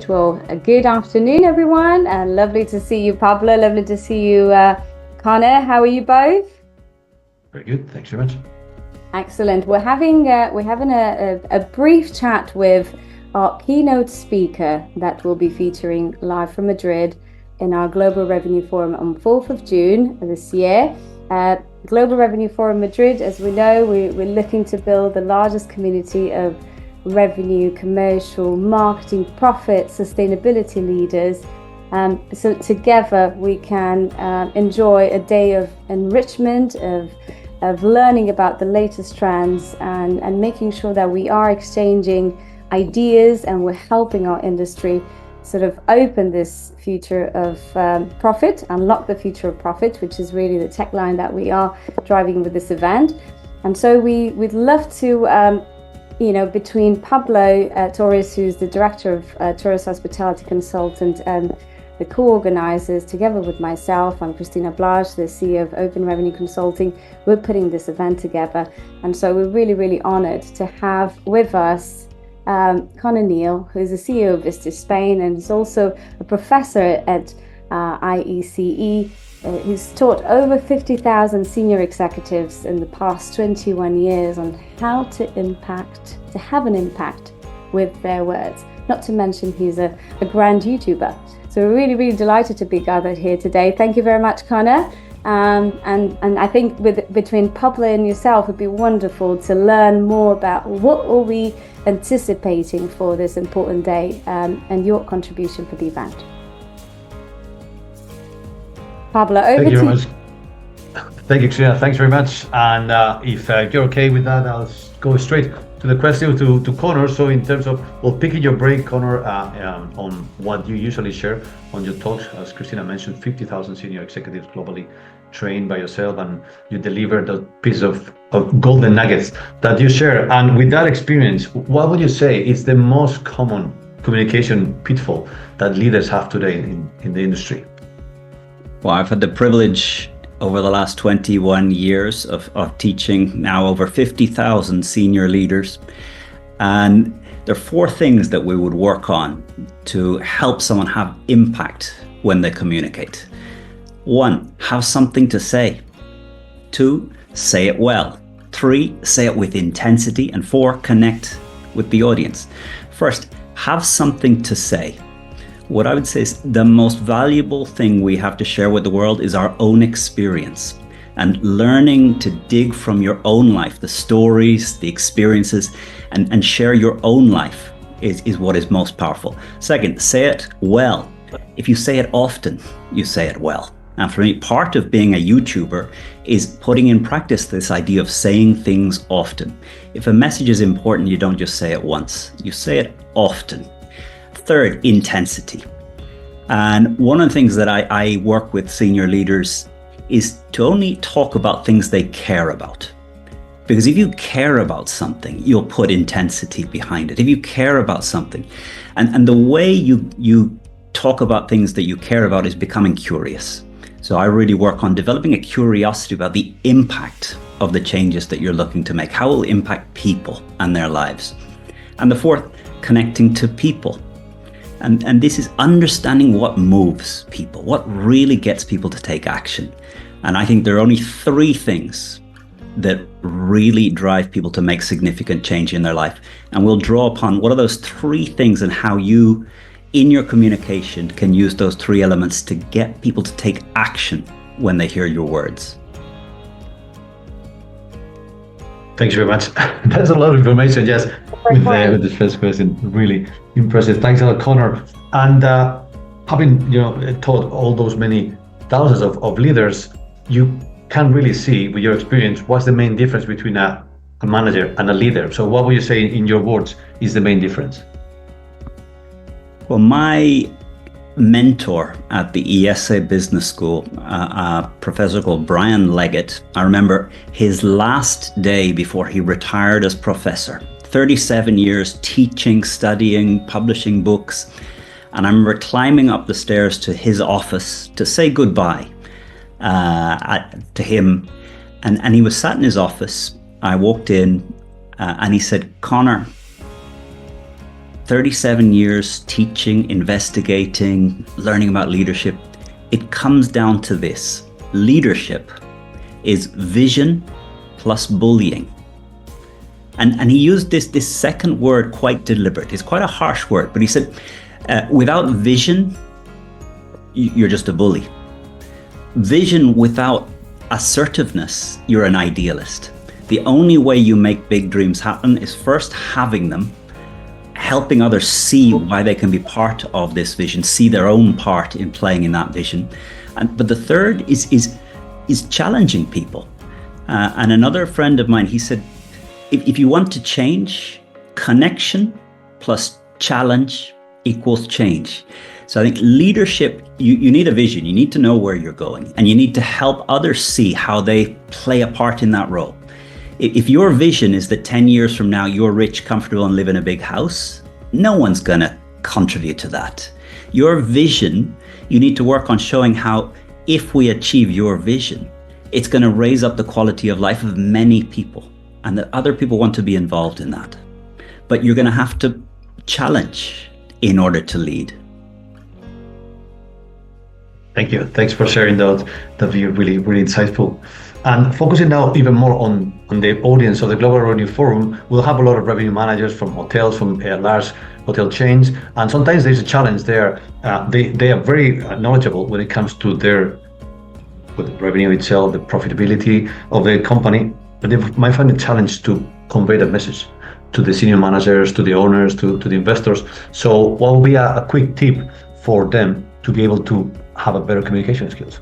Right. Well, a good afternoon, everyone, and lovely to see you, Pablo. Lovely to see you, Conor. How are you both? Very good. Thanks very much. Excellent. We're having a brief chat with our keynote speaker that will be featuring live from Madrid in our Global Revenue Forum on 4th of June this year. Global Revenue Forum Madrid, as we know, we're looking to build the largest community of revenue, commercial, marketing, profit, sustainability leaders. So together we can enjoy a day of enrichment, of learning about the latest trends and making sure that we are exchanging ideas and we're helping our industry sort of open this future of profit, unlock the future of profit, which is really the tagline that we are driving with this event. And so we'd love to between Pablo Torres, who's the director of Tourist Hospitality Consultant, and the co-organizers, together with myself, I'm Christina Blage, the CEO of Open Revenue Consulting, we're putting this event together. And so we're really, really honored to have with us Conor Neill, who is the CEO of Vistage Spain and is also a professor at IESE. He's taught over 50,000 senior executives in the past 21 years on how to have an impact with their words. Not to mention he's a grand YouTuber. So we're really, really delighted to be gathered here today. Thank you very much, Conor. And I think between Pablo and yourself, it'd be wonderful to learn more about what are we anticipating for this important day and your contribution for the event. Pablo, over to you. Thank you very much. Thank you, Christina. Thanks very much. And if you're okay with that, I'll go straight to the question to Conor. So in terms of, picking your brain, Conor, on what you usually share on your talks, as Christina mentioned, 50,000 senior executives globally trained by yourself, and you deliver the piece of golden nuggets that you share. And with that experience, what would you say is the most common communication pitfall that leaders have today in the industry? Well, I've had the privilege over the last 21 years of teaching now over 50,000 senior leaders. And there are four things that we would work on to help someone have impact when they communicate. 1, have something to say. 2, say it well. 3, say it with intensity. And 4, connect with the audience. First, have something to say. What I would say is the most valuable thing we have to share with the world is our own experience, and learning to dig from your own life, the stories, the experiences, and share your own life is what is most powerful. Second, say it well. If you say it often, you say it well. And for me, part of being a YouTuber is putting in practice this idea of saying things often. If a message is important, you don't just say it once, you say it often. Third, intensity. And one of the things that I work with senior leaders is to only talk about things they care about. Because if you care about something, you'll put intensity behind it. If you care about something, and the way you talk about things that you care about is becoming curious. So I really work on developing a curiosity about the impact of the changes that you're looking to make, how it will impact people and their lives. And the fourth, connecting to people. And this is understanding what moves people, what really gets people to take action. And I think there are only 3 things that really drive people to make significant change in their life. And we'll draw upon what are those 3 things and how you, in your communication, can use those 3 elements to get people to take action when they hear your words. Thanks very much. That's a lot of information, yes, with this first question. Really impressive. Thanks a lot, Conor. And having taught all those many thousands of leaders, you can really see with your experience what's the main difference between a manager and a leader. So what would you say in your words is the main difference? Well, my mentor at the IESE Business School, a professor called Brian Leggett, I remember his last day before he retired as professor, 37 years teaching, studying, publishing books. And I remember climbing up the stairs to his office to say goodbye to him. And he was sat in his office. I walked in and he said, "Conor, 37 years teaching, investigating, learning about leadership, it comes down to this. Leadership is vision plus bullying. And he used this second word quite deliberate. It's quite a harsh word, but he said, without vision, you're just a bully. Vision without assertiveness, you're an idealist. The only way you make big dreams happen is first having them, helping others see why they can be part of this vision, see their own part in playing in that vision. But the third is challenging people. And another friend of mine, he said, if you want to change, connection plus challenge equals change. So I think leadership, you need a vision, you need to know where you're going, and you need to help others see how they play a part in that role. If your vision is that 10 years from now, you're rich, comfortable, and live in a big house, no one's gonna contribute to that. Your vision, you need to work on showing how if we achieve your vision, it's gonna raise up the quality of life of many people, and that other people want to be involved in that. But you're gonna have to challenge in order to lead. Thank you. Thanks for sharing that view. Really, really insightful. And focusing now even more on the audience of the Global Revenue Forum, we'll have a lot of revenue managers from hotels, from large hotel chains, and sometimes there's a challenge there. They are very knowledgeable when it comes to the revenue itself, the profitability of the company, but they might find a challenge to convey that message to the senior managers, to the owners, to the investors. So what would be a quick tip for them to be able to have a better communication skills?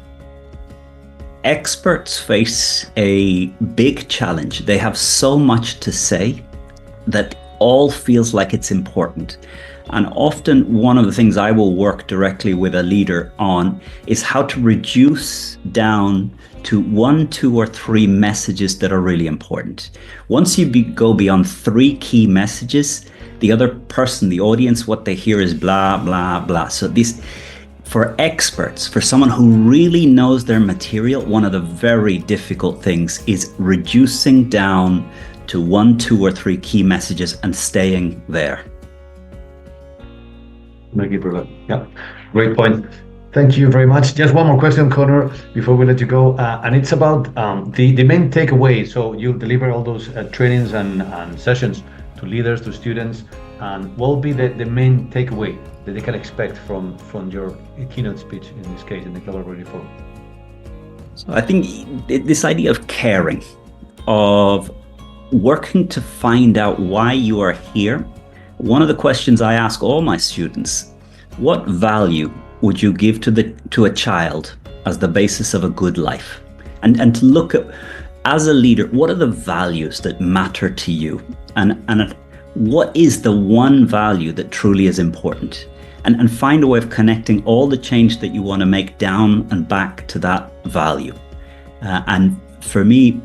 Experts face a big challenge. They have so much to say that all feels like it's important. And often one of the things I will work directly with a leader on is how to reduce down to 1, 2, or 3 messages that are really important. Once you go beyond 3 key messages, the other person, the audience, what they hear is blah, blah, blah. So this, for experts, for someone who really knows their material, one of the very difficult things is reducing down to 1, 2, or 3 key messages and staying there. Thank you, brother. Yeah, great point. Thank you very much. Just one more question, Conor, before we let you go, and it's about the main takeaway. So you deliver all those trainings and sessions to leaders, to students, and what will be the main takeaway that they can expect from your keynote speech, in this case, in the Global Revenue Forum? So I think this idea of caring, of working to find out why you are here. One of the questions I ask all my students, what value would you give to a child as the basis of a good life? And to look at, as a leader, what are the values that matter to you? And what is the one value that truly is important? And find a way of connecting all the change that you want to make down and back to that value. And for me,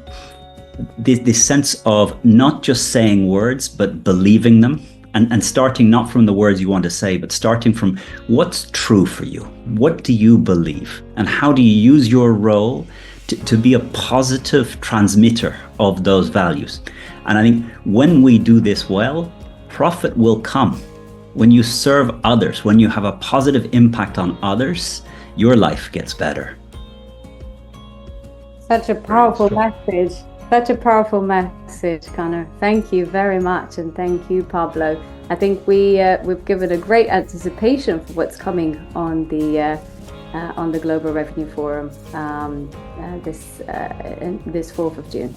this sense of not just saying words, but believing them. And starting not from the words you want to say, but starting from what's true for you. What do you believe? And how do you use your role to be a positive transmitter of those values? And I think when we do this well, profit will come. When you serve others, when you have a positive impact on others, your life gets better. Such a powerful message. Such a powerful message, Conor. Thank you very much, and thank you, Pablo. I think we've given a great anticipation for what's coming on the Global Revenue Forum this 4th of June.